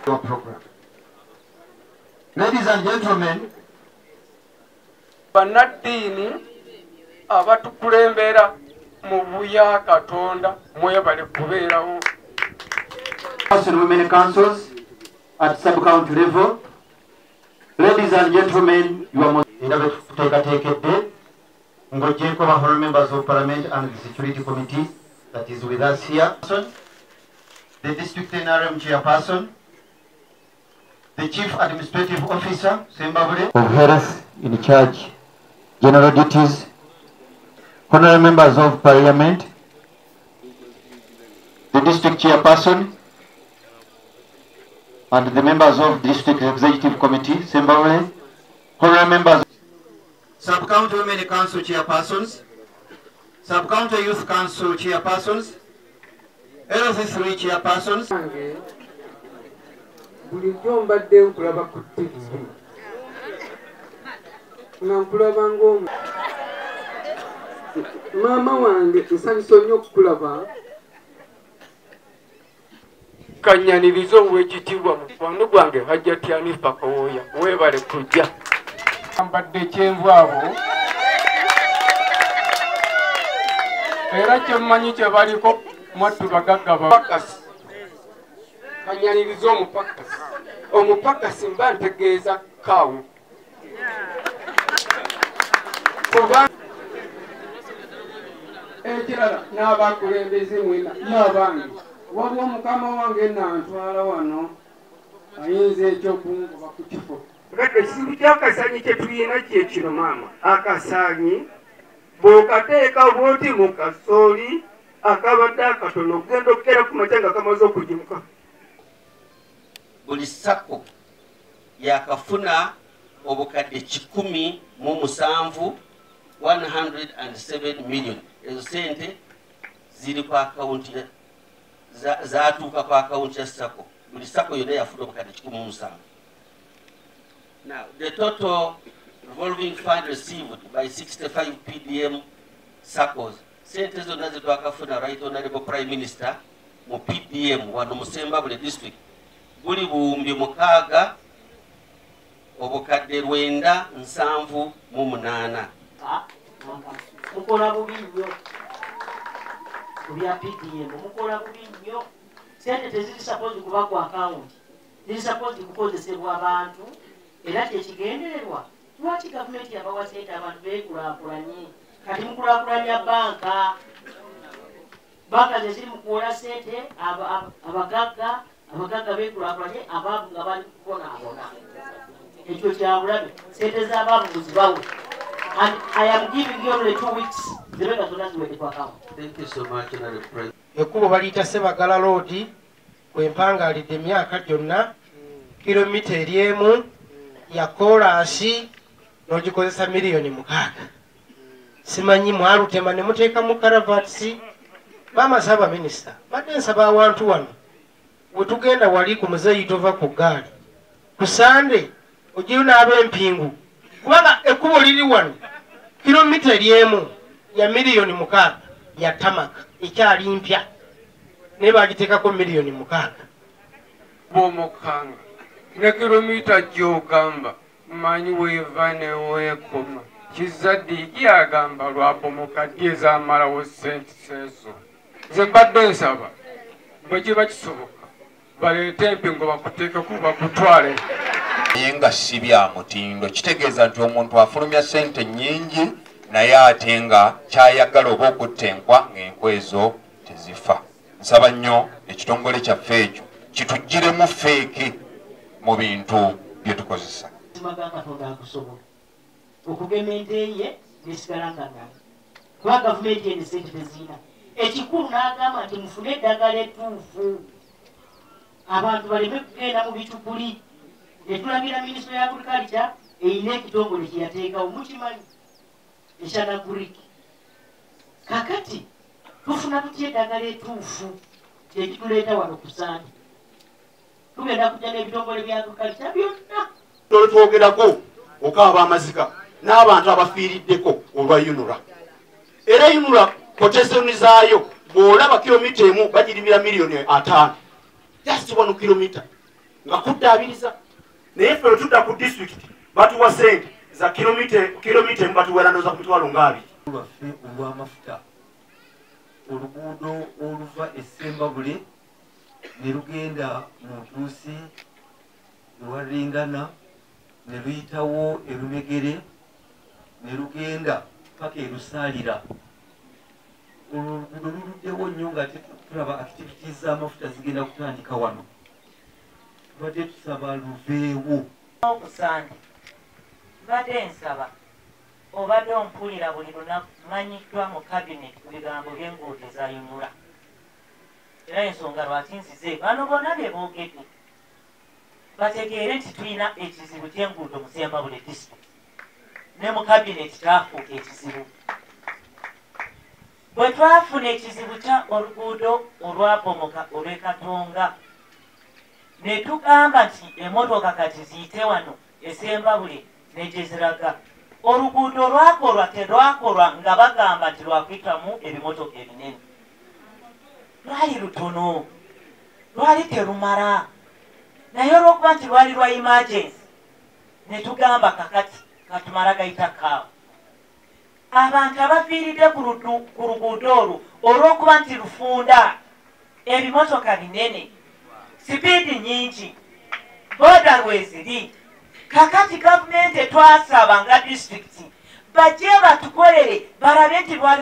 your program. Ladies and gentlemen, Banadini abatukulembera mu buya Katonda mwebale kubeerawo. and women councils at sub-county level. Ladies and gentlemen, you are most honorable members of Parliament and the Security Committee that is with us here. The District NRM Chairperson, the Chief Administrative Officer, Sembabule of Health in charge, General Duties, honorable members of Parliament, the District Chairperson, and the members of District Executive Committee, Sembabule, honorable members, Sub-County Women Council Chairpersons, Sub-County Youth Council Chairpersons, LC3 Chairpersons. Bulijjo mbadde nkulaba ku TV nga nkulaba ng'omu maama wange nsanyusa nnyo okukulaba. Kanyaniriza ow'ekitiibwa mukwano gwange Hajjati Hanifa Kawooya, weebale kujja. Mbadde kyenvu abo era kyemmanyi kye baliko mwattu bagagga bapakasi. Kanyaniriza omupakasi. Omupakasi mba ntegeeza kaawu. Kuba ekirala n'abakulembeze mwena n'abange waliwo mukama wange nantwala wano ayinza ekyokungoba ku kifo. Ekizibu ky'akasanyi kye tulina kyekino maama. Akasanyi bw'okateeka bw'oti mu kasooli akabadde akatono ogenda okukera ku makya nga kamaze okugimuka. Buli sako yakafuna obukadde 107 million. Ezo sente ziri ku akaunti zaatuuka ku akaunti ya sako. Buli sako yonna yafuna obukadde 17. Now, the total revolving fund received by 65 PDM SACCOs, sente zonna zetwakafuna Right Honorable Prime Minister mu PDM wano mu Sembabule district, buli buwumbi 6 obukadde 978. Mukola bubi nnyo ku bya PDM, mukola bubi nnyo. Sente teziri suppose kuba ku akawunti, ziri suppose kukozesebwa abantu. Era kyekigendererwa lwaki gavumenti yabawa sente abantu beekulaakulanye. Kati mukulaakulanya banka ze ziri mu kuwola sente abagagga beekulaakulanye, abaavu nga bali kubonaabona. Ekyo kyabulabe, sente z'abaavu muzibawe. And I am giving you only 2 weeks. Zibega zonna ziwedde ku account. Thank you so much, Honorable President. Ekkubo baliyita Sebagala Road kwempangaalidde emyaka gyonna, kilomita eryemu ya kolansi n'ogikozesa miliyoni 6. Simanyi mwalutema ne muteeka mu karavatisi. Maama Ssaaba Minisita, badde nsaba awantu wano bwe tugenda wali ku muzeeyi tova ku ggaali ku Sande ogiyo n'ab'empingu, kubanga ekkubo liri wano kilomita eryemu ya miliyoni 6 ya tamaka ekyali mpya naye bagiteekako miliyoni 6. Bw'omukanga ne kilomita gy'ogamba manyi weeva ne weekoma. Kizadde gyagamba lwabomoka ddi ezamalawo sente ezo. Nze mbadde nsaba bwe kiba kisoboka baleete empingo bakuteekeko bakutwale. Naye nga si bya mutindo, kitegeeza nti omuntu afulumya sente nnyingi naye ate nga kyayagala oba okutta enkwa ng'enkwa ezo tezifa. Nsaba nnyo ekitongole kyaffe ekyo kitugiremu feeke mu bintu bye tukozesa. Katonda akusobola okugema ente ye nesigala nga naye kuba gavumenti ene sente tezirina. Ekikulu n'agamba nti mufune eddagala ettuufu abantu baleme kugenda mu bitukuli. Netulagira minisitule ya agriculture eyina ekitongole kyeyateekawo mukimanyi ekyana Greek. Kakati tufuna tutya eddagala ettuufu ekituleeta wano ku Sande? Tugenda kujja n'ebitongole bya agriculture byonna. Twogerako okaaba amazika n'abantu abafiiriddeko olwa UNRA. Era UNRA kotesoni zaayo bw'olaba kilomita emu bagirimira miliyoni 5. Just 1 kilomita. nga kuddaabiriza naye ffe tudda ku district batuwa sente za kilomita emu batuwera noza ku mitwalo ng'abiri lwaffe olw'amafuta oluguudo oluva essembabule ne lugenda mu ntuusi ewaringana ne luyitawo erumegere ne lugenda paka erusalira oluguudo luluddewo nnyo nga tulaba activities z'amafuta zigenda kutandika wano tubadde tusaba luveewo okusande mbadde nsaba obadde ompulira buli lunaku manyiddwa mu kabinet ku bigambo by'enguudo ezayunula era ensonga lwaki nzize bano bonna be boogedde bategeere nti tulina ekizibu ky'enguudo mu Ssembabule district ne mu kabinet taafuuka ekizibu bwe twafuna ekizibu kya oluguudo olwabomoka olw'Ekatonga ne tugamba nti emmotoka kati ziyite wano e Ssembabule ne gye ziraga oluguudo lwakolwa terwakolwa nga bagamba nti lwakuyitamu ebimotoka ebinene lwali lutono lwali terumala naye olw'okuba nti lwali lwa emergency ne tugamba kakati katumala gayita kaawo abantu abafiiridde ku luguudo olwo olw'okuba nti lufunda ebimotoka binene sipiidi nyingi boda lweziri kakati gavumenti etwasaba nga disitulikiti bajje batukolere balabe nti lwali